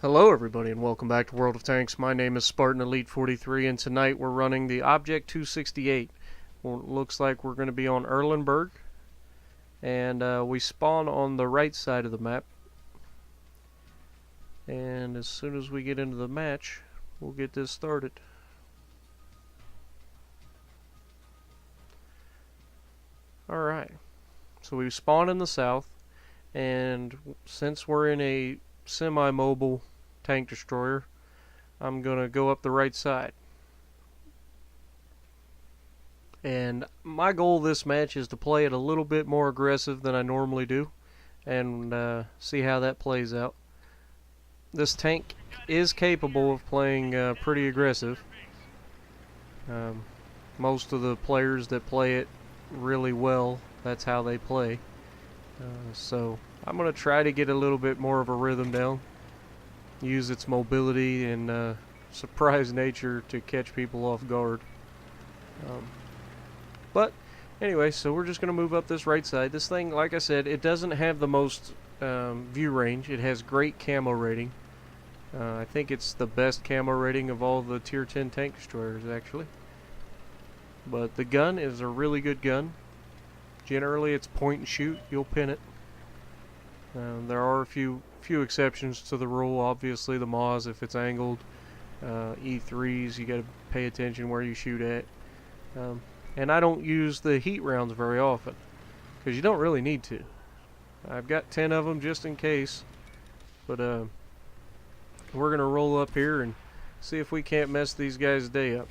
Hello everybody and welcome back to World of Tanks. My name is Spartan Elite 43 and tonight we're running the Object 268. Well, it looks like we're going to be on Erlenberg and we spawn on the right side of the map. And as soon as we get into the match, we'll get this started. Alright, so we spawn in the south, and since we're in a semi-mobile tank destroyer, I'm gonna go up the right side. And my goal this match is to play it a little bit more aggressive than I normally do, and see how that plays out. This tank is capable of playing pretty aggressive. Most of the players that play it really well, that's how they play. So I'm going to try to get a little bit more of a rhythm down. Use its mobility and surprise nature to catch people off guard. But anyway, so we're just going to move up this right side. This thing, like I said, it doesn't have the most view range. It has great camo rating. I think it's the best camo rating of all the tier 10 tank destroyers, actually. But the gun is a really good gun. Generally, it's point and shoot. You'll pin it. There are a few exceptions to the rule. Obviously, the Moz, if it's angled, E3s, you got to pay attention where you shoot at. And I don't use the heat rounds very often because you don't really need to. I've got 10 of them just in case. But we're gonna roll up here and see if we can't mess these guys' day up.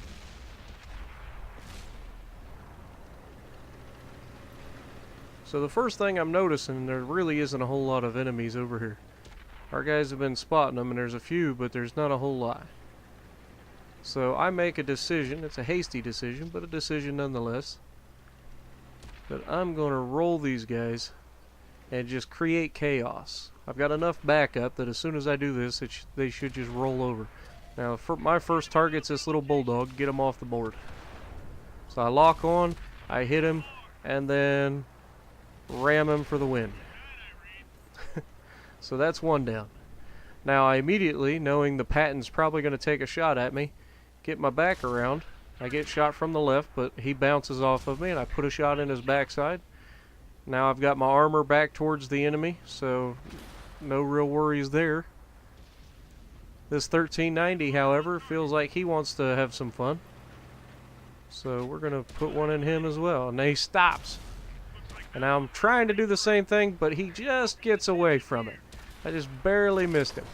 So the first thing I'm noticing, there really isn't a whole lot of enemies over here. Our guys have been spotting them, and there's a few, but there's not a whole lot. So I make a decision. It's a hasty decision, but a decision nonetheless. That I'm going to roll these guys and just create chaos. I've got enough backup that as soon as I do this, they should just roll over. Now, for my first target's this little bulldog. Get him off the board. So I lock on, I hit him, and then ram him for the win. So that's one down. Now I immediately, knowing the Patton's probably going to take a shot at me, get my back around. I get shot from the left, but he bounces off of me, and I put a shot in his backside. Now I've got my armor back towards the enemy, so no real worries there. This 1390, however, feels like he wants to have some fun. So we're going to put one in him as well, and then he stops. And now I'm trying to do the same thing, but he just gets away from it. I just barely missed him.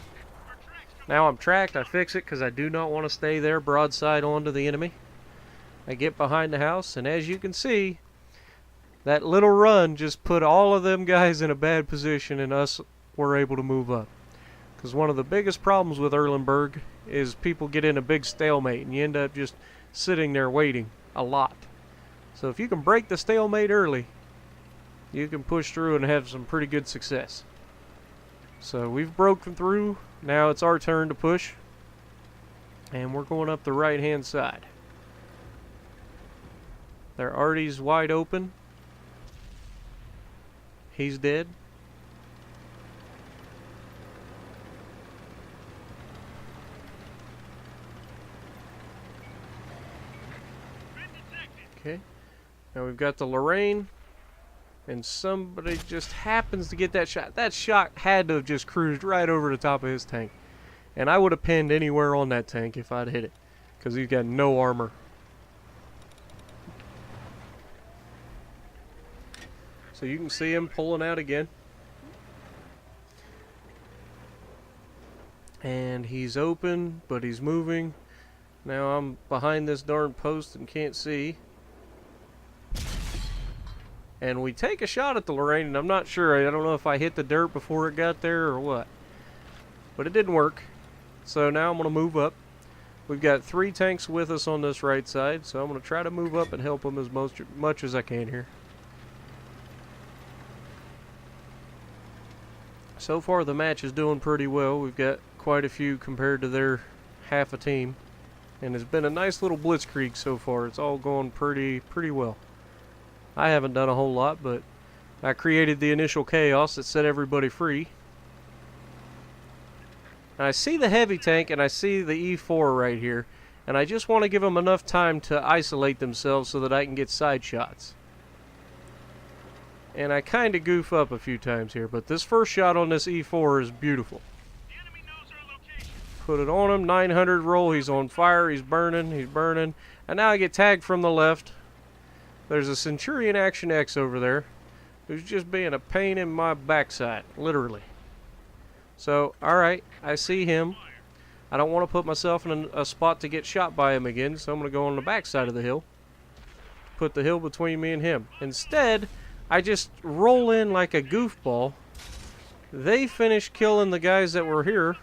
Now I'm tracked. I fix it because I do not want to stay there broadside onto the enemy. I get behind the house, and as you can see, that little run just put all of them guys in a bad position, and us were able to move up. Because one of the biggest problems with Erlenberg is people get in a big stalemate, and you end up just sitting there waiting a lot. So if you can break the stalemate early, you can push through and have some pretty good success. So we've broken through. Now it's our turn to push. And we're going up the right hand side. Their arty's wide open. He's dead. Okay. Now we've got the Lorraine. And somebody just happens to get that shot. That shot had to have just cruised right over the top of his tank. And I would have pinned anywhere on that tank if I'd hit it. Because he's got no armor. So you can see him pulling out again. And he's open, but he's moving. Now I'm behind this darn post and can't see. And we take a shot at the Lorraine, and I'm not sure. I don't know if I hit the dirt before it got there or what. But it didn't work. So now I'm going to move up. We've got 3 tanks with us on this right side, so I'm going to try to move up and help them as much as I can here. So far the match is doing pretty well. We've got quite a few compared to their half a team. And it's been a nice little blitzkrieg so far. It's all going pretty well. I haven't done a whole lot, but I created the initial chaos that set everybody free. And I see the heavy tank and I see the E4 right here. And I just want to give them enough time to isolate themselves so that I can get side shots. And I kind of goof up a few times here, but this first shot on this E4 is beautiful. Put it on him, 900 roll, he's on fire, he's burning. And now I get tagged from the left. There's a Centurion Action X over there who's just being a pain in my backside, literally. So, alright, I see him. I don't want to put myself in a spot to get shot by him again, so I'm going to go on the backside of the hill. Put the hill between me and him. Instead, I just roll in like a goofball. They finish killing the guys that were here.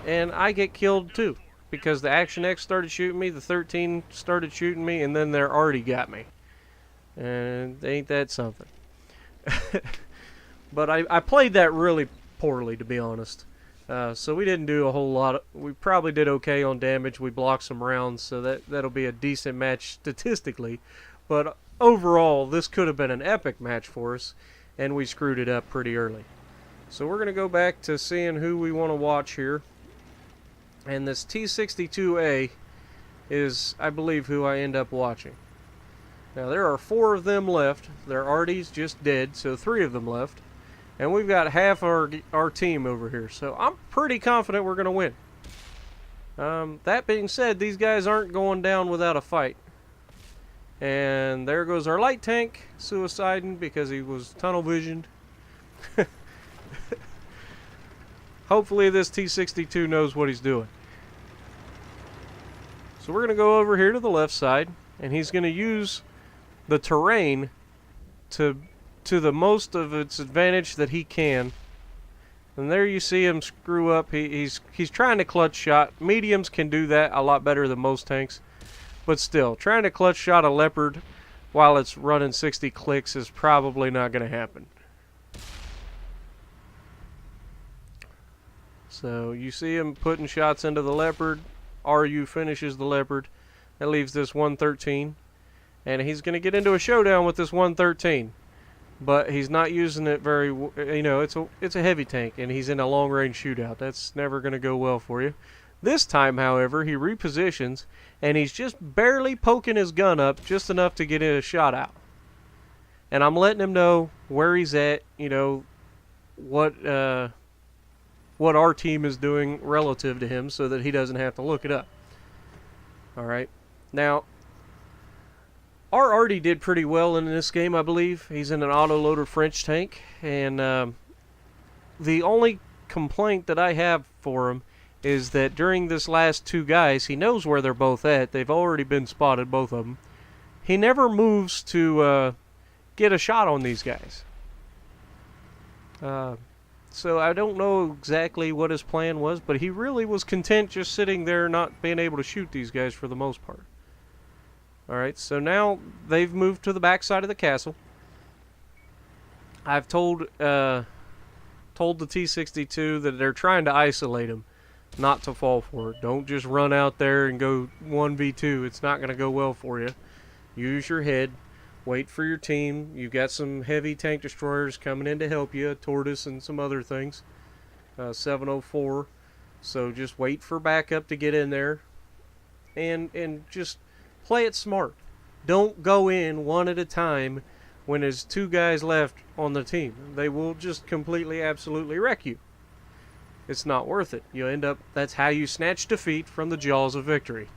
And I get killed too. Because the Action X started shooting me, the 13 started shooting me, and then they're already got me. And ain't that something. But I played that really poorly, to be honest. So we didn't do a whole lot. We probably did okay on damage. We blocked some rounds, so that'll be a decent match statistically. But overall, this could have been an epic match for us, and we screwed it up pretty early. So we're going to go back to seeing who we want to watch here. And this T-62A is, I believe, who I end up watching. Now, there are 4 of them left. Their Artie's just dead, so 3 of them left. And we've got half our team over here. So I'm pretty confident we're going to win. That being said, these guys aren't going down without a fight. And there goes our light tank suiciding because he was tunnel visioned. Hopefully this T-62 knows what he's doing. So we're going to go over here to the left side. And he's going to use the terrain to the most of its advantage that he can. And there you see him screw up. He's trying to clutch shot. Mediums can do that a lot better than most tanks. But still, trying to clutch shot a Leopard while it's running 60 clicks is probably not going to happen. So you see him putting shots into the Leopard. RU finishes the Leopard. That leaves this 113. And he's going to get into a showdown with this 113. But he's not using it very, you know, it's a heavy tank, and he's in a long-range shootout. That's never going to go well for you. This time, however, he repositions, and he's just barely poking his gun up just enough to get a shot out. And I'm letting him know where he's at, you know, what our team is doing relative to him so that he doesn't have to look it up. All right. Now, our Artie did pretty well in this game, I believe. He's in an autoloader French tank, and the only complaint that I have for him is that during this last 2 guys, he knows where they're both at. They've already been spotted, both of them. He never moves to get a shot on these guys. So I don't know exactly what his plan was, but he really was content just sitting there not being able to shoot these guys for the most part. Alright, so now they've moved to the back side of the castle. I've told the T-62 that they're trying to isolate him, not to fall for it. Don't just run out there and go 1v2. It's not going to go well for you. Use your head. Wait for your team. You've got some heavy tank destroyers coming in to help you, a Tortoise and some other things. 704. So just wait for backup to get in there. And just play it smart. Don't go in one at a time when there's 2 guys left on the team. They will just completely, absolutely wreck you. It's not worth it. You end up, that's how you snatch defeat from the jaws of victory.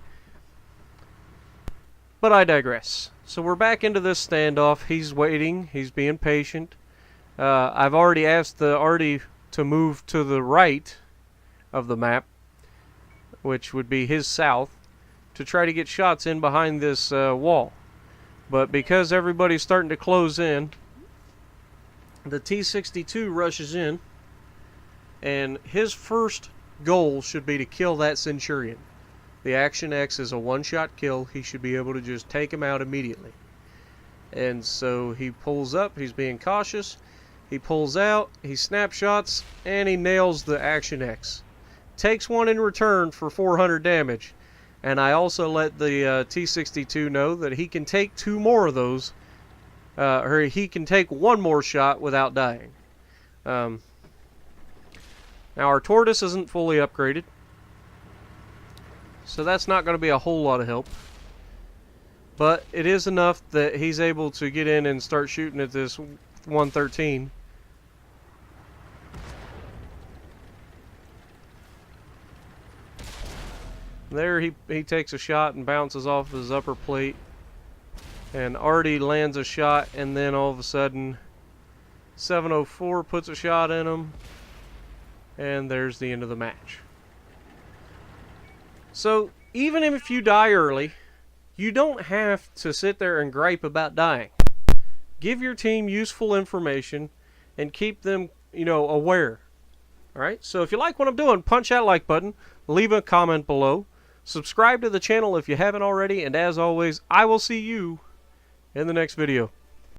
But I digress. So we're back into this standoff. He's waiting. He's being patient. I've already asked the Artie to move to the right of the map, which would be his south, to try to get shots in behind this wall. But because everybody's starting to close in, the T-62 rushes in, and his first goal should be to kill that Centurion. The Action X is a one-shot kill. He should be able to just take him out immediately. And so he pulls up. He's being cautious. He pulls out. He snapshots, and he nails the Action X. Takes one in return for 400 damage. And I also let the T-62 know that he can take 2 more of those, or he can take 1 more shot without dying. Now our tortoise isn't fully upgraded, so that's not going to be a whole lot of help. But it is enough that he's able to get in and start shooting at this 113. There he takes a shot and bounces off his upper plate and already lands a shot, and then all of a sudden 704 puts a shot in him, and there's the end of the match. So even if you die early, you don't have to sit there and gripe about dying. Give your team useful information and keep them, aware. Alright, so if you like what I'm doing, punch that like button, leave a comment below, subscribe to the channel if you haven't already, and as always, I will see you in the next video.